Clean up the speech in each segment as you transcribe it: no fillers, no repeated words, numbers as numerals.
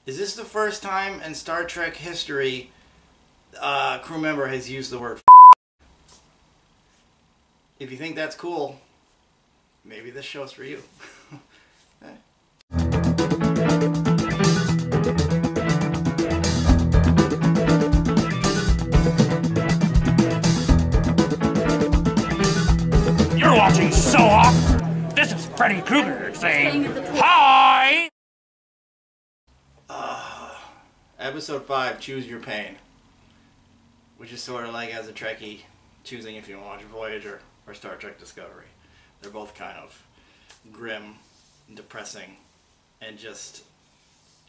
Is this the first time in Star Trek history a crew member has used the word f***? If you think that's cool, maybe this show's for you. You're watching So Awkward. This is Freddy Krueger saying hi. Episode 5, Choose Your Pain. Which is sort of like, as a Trekkie, choosing if you want to watch Voyager or Star Trek Discovery. They're both kind of grim, depressing, and just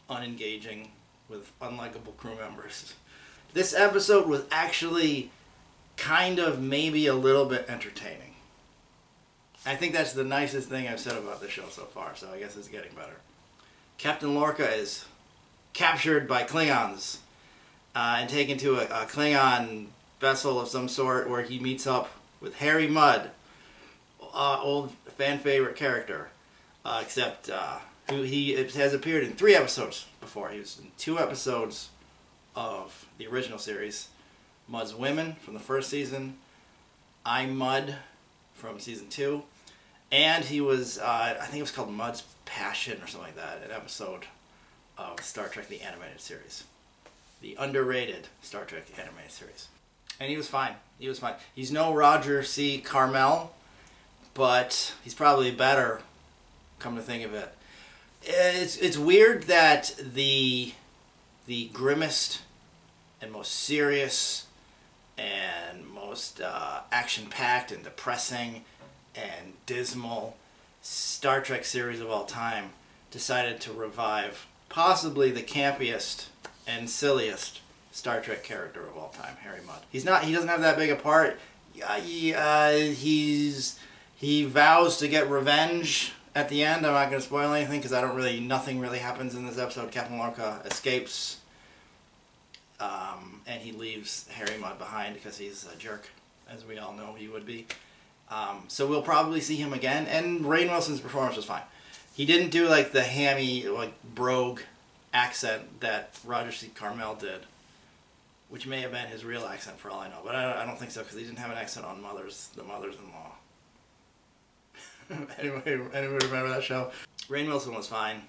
unengaging with unlikable crew members. This episode was actually kind of maybe a little bit entertaining. I think that's the nicest thing I've said about the show so far, so I guess it's getting better. Captain Lorca is captured by Klingons and taken to a Klingon vessel of some sort where he meets up with Harry Mudd, old fan favorite character, except who he has appeared in 3 episodes before. He was in 2 episodes of the original series, Mudd's Women from the first season, I'm Mudd from season 2, and he was, I think it was called Mudd's Passion or something like that, an episode of Star Trek the Animated Series. The underrated Star Trek Animated Series. And he was fine. He was fine. He's no Roger C. Carmel, but he's probably better, come to think of it. It's weird that the grimmest and most serious and most action-packed and depressing and dismal Star Trek series of all time decided to revive possibly the campiest and silliest Star Trek character of all time, Harry Mudd. He doesn't have that big a part. He vows to get revenge at the end. I'm not going to spoil anything because nothing really happens in this episode. Captain Lorca escapes, and he leaves Harry Mudd behind because he's a jerk, as we all know he would be. So we'll probably see him again, and Rainn Wilson's performance was fine. He didn't do like the hammy, like brogue accent that Roger C. Carmel did, which may have been his real accent for all I know, but I don't think so because he didn't have an accent on the mothers-in-law. Anybody remember that show? Rainn Wilson was fine,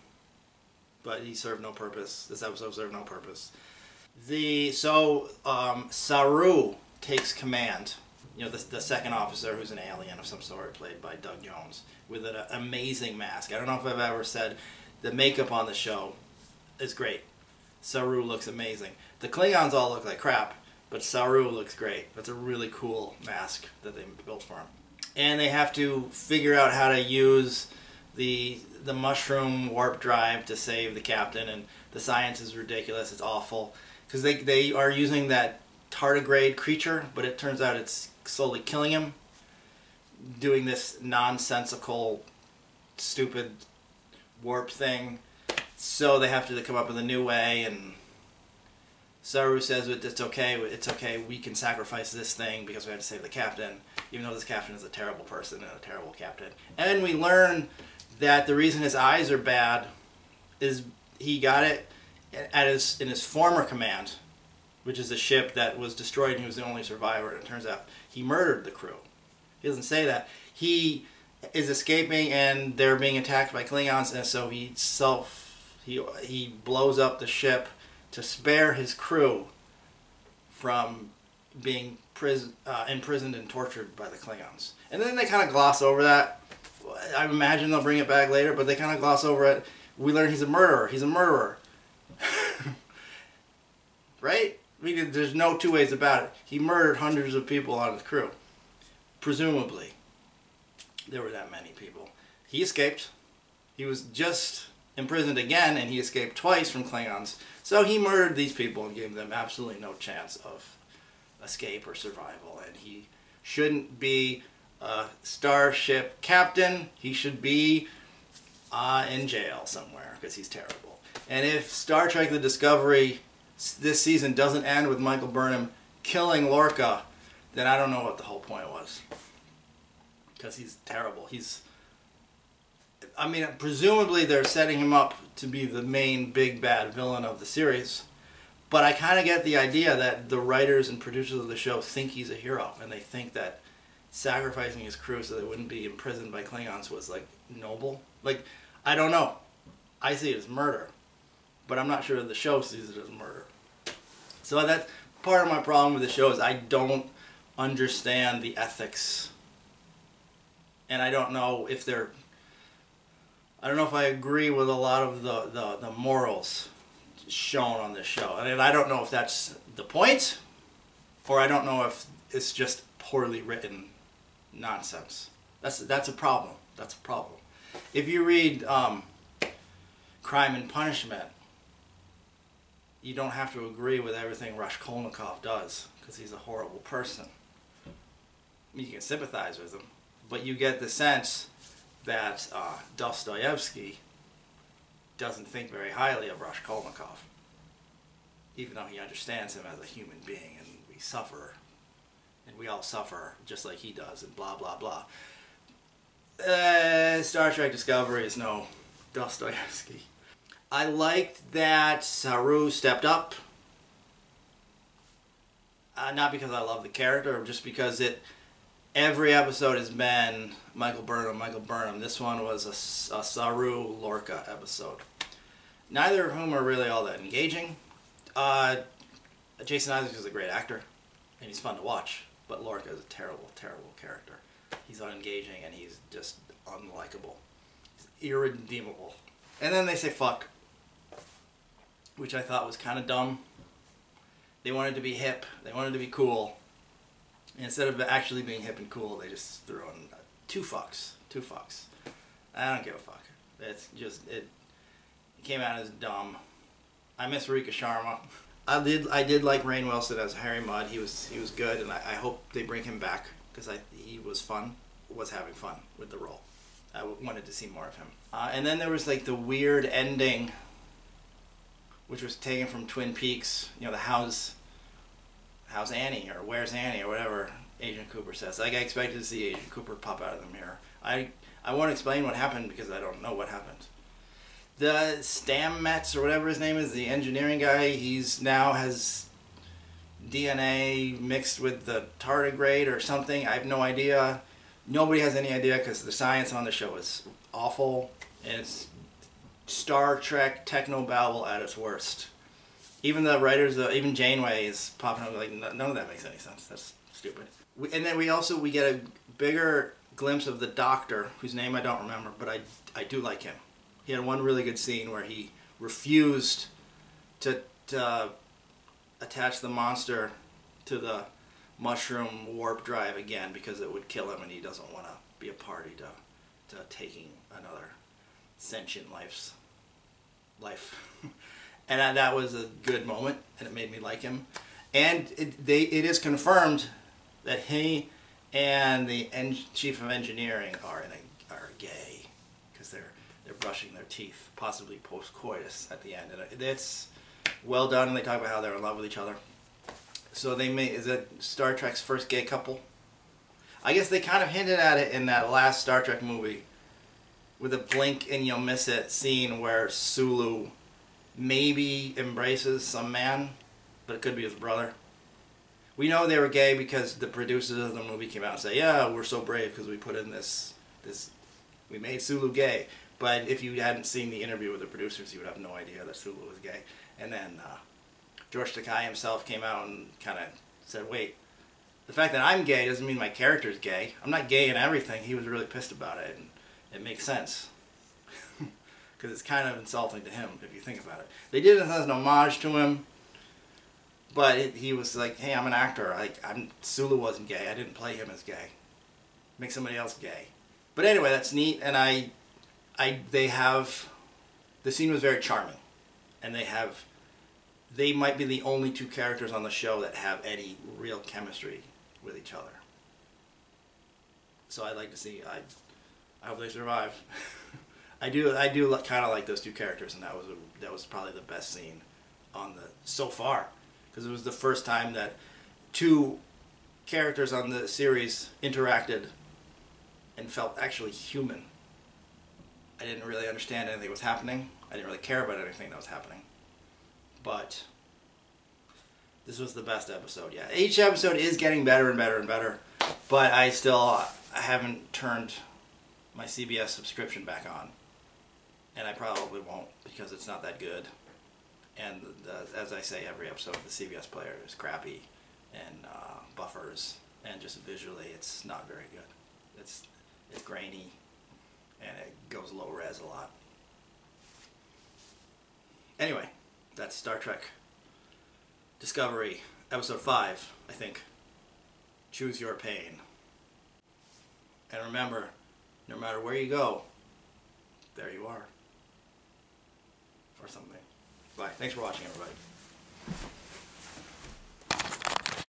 but he served no purpose. This episode served no purpose. Saru takes command. You know, the second officer, who's an alien of some sort, played by Doug Jones, with an amazing mask. I don't know if I've ever said the makeup on the show is great. Saru looks amazing. The Klingons all look like crap, but Saru looks great. That's a really cool mask that they built for him. And they have to figure out how to use the mushroom warp drive to save the captain, and the science is ridiculous. It's awful. Because they are using that tardigrade creature, but it turns out it's slowly killing him, doing this nonsensical, stupid warp thing. So they have to come up with a new way, and Saru says it's okay, we can sacrifice this thing because we have to save the captain, even though this captain is a terrible person and a terrible captain. And we learn that the reason his eyes are bad is he got it in his former command, which is a ship that was destroyed and he was the only survivor, and it turns out he murdered the crew. He doesn't say that. He is escaping and they're being attacked by Klingons, and so he blows up the ship to spare his crew from being imprisoned and tortured by the Klingons. And then they kind of gloss over that. I imagine they'll bring it back later, but they kind of gloss over it. We learn he's a murderer. He's a murderer. Right? I mean, there's no two ways about it. He murdered hundreds of people on his crew. Presumably. There were that many people. He escaped. He was just imprisoned again, and he escaped twice from Klingons. So he murdered these people and gave them absolutely no chance of escape or survival. And he shouldn't be a starship captain. He should be in jail somewhere because he's terrible. And if Star Trek The Discovery this season doesn't end with Michael Burnham killing Lorca, then I don't know what the whole point was. Because he's terrible. I mean, presumably they're setting him up to be the main big bad villain of the series. But I kind of get the idea that the writers and producers of the show think he's a hero, and they think that sacrificing his crew so they wouldn't be imprisoned by Klingons was, like, noble. Like, I don't know. I see it as murder. But I'm not sure the show sees it as murder. So that's part of my problem with the show is I don't understand the ethics. And I don't know if they're... I don't know if I agree with a lot of the morals shown on this show. I mean, I don't know if that's the point, or I don't know if it's just poorly written nonsense. That's a problem. That's a problem. If you read Crime and Punishment, you don't have to agree with everything Raskolnikov does, because he's a horrible person. You can sympathize with him, but you get the sense that Dostoevsky doesn't think very highly of Raskolnikov, even though he understands him as a human being, and we suffer, and we all suffer just like he does, and blah blah blah. Star Trek Discovery is no Dostoevsky. I liked that Saru stepped up, not because I love the character, just because every episode has been Michael Burnham. This one was a Saru Lorca episode. Neither of whom are really all that engaging. Jason Isaacs is a great actor, and he's fun to watch, but Lorca is a terrible, terrible character. He's unengaging, and he's just unlikable. He's irredeemable. And then they say fuck, which I thought was kind of dumb. They wanted to be hip. They wanted to be cool. And instead of actually being hip and cool, they just threw in two fucks. Two fucks. I don't give a fuck. It's just, it came out as dumb. I miss Rika Sharma. I did like Rainn Wilson as Harry Mudd. He was good, and I hope they bring him back, because he was having fun with the role. I wanted to see more of him. And then there was like the weird ending, which was taken from Twin Peaks. You know, the how's Annie, or where's Annie, or whatever Agent Cooper says. Like, I expected to see Agent Cooper pop out of the mirror. I won't explain what happened because I don't know what happened. The Stamets, or whatever his name is, the engineering guy, he's now has DNA mixed with the tardigrade or something. I have no idea. Nobody has any idea, because the science on the show is awful. And it's Star Trek technobabble at its worst. Even the writers, even Janeway is popping up like, none of that makes any sense. That's stupid. And then we get a bigger glimpse of the Doctor, whose name I don't remember, but I do like him. He had one really good scene where he refused to attach the monster to the mushroom warp drive again, because it would kill him, and he doesn't want to be a party to taking another sentient life. And that was a good moment, and it made me like him. And it is confirmed that he and the chief of engineering are gay, because they're brushing their teeth, possibly post-coitus at the end. And it's well done, and they talk about how they're in love with each other. So is it Star Trek's first gay couple? I guess they kind of hinted at it in that last Star Trek movie, with a blink and you'll miss it scene where Sulu maybe embraces some man, but it could be his brother. We know they were gay because the producers of the movie came out and said, yeah, we're so brave because we put in this, we made Sulu gay. But if you hadn't seen the interview with the producers, you would have no idea that Sulu was gay. And then George Takei himself came out and kind of said, wait, the fact that I'm gay doesn't mean my character's gay. I'm not gay in everything. He was really pissed about it, and it makes sense. Because it's kind of insulting to him, if you think about it. They did it as an homage to him, but he was like, hey, I'm an actor. Sulu wasn't gay. I didn't play him as gay. Make somebody else gay. But anyway, that's neat, and the scene was very charming. And they might be the only two characters on the show that have any real chemistry with each other. So I'd like to see, I hope they survive. I do kind of like those two characters, and that was probably the best scene so far, because it was the first time that two characters on the series interacted and felt actually human. I didn't really understand anything that was happening. I didn't really care about anything that was happening. But this was the best episode. Yeah, each episode is getting better and better and better. But I haven't turned my CBS subscription back on. And I probably won't because it's not that good. And as I say, every episode of the CBS player is crappy and buffers, and just visually it's not very good. It's grainy and it goes low res a lot. Anyway, that's Star Trek Discovery, episode 5, I think. Choose Your Pain. And remember, no matter where you go, there you are. Or something. Bye. Thanks for watching, everybody.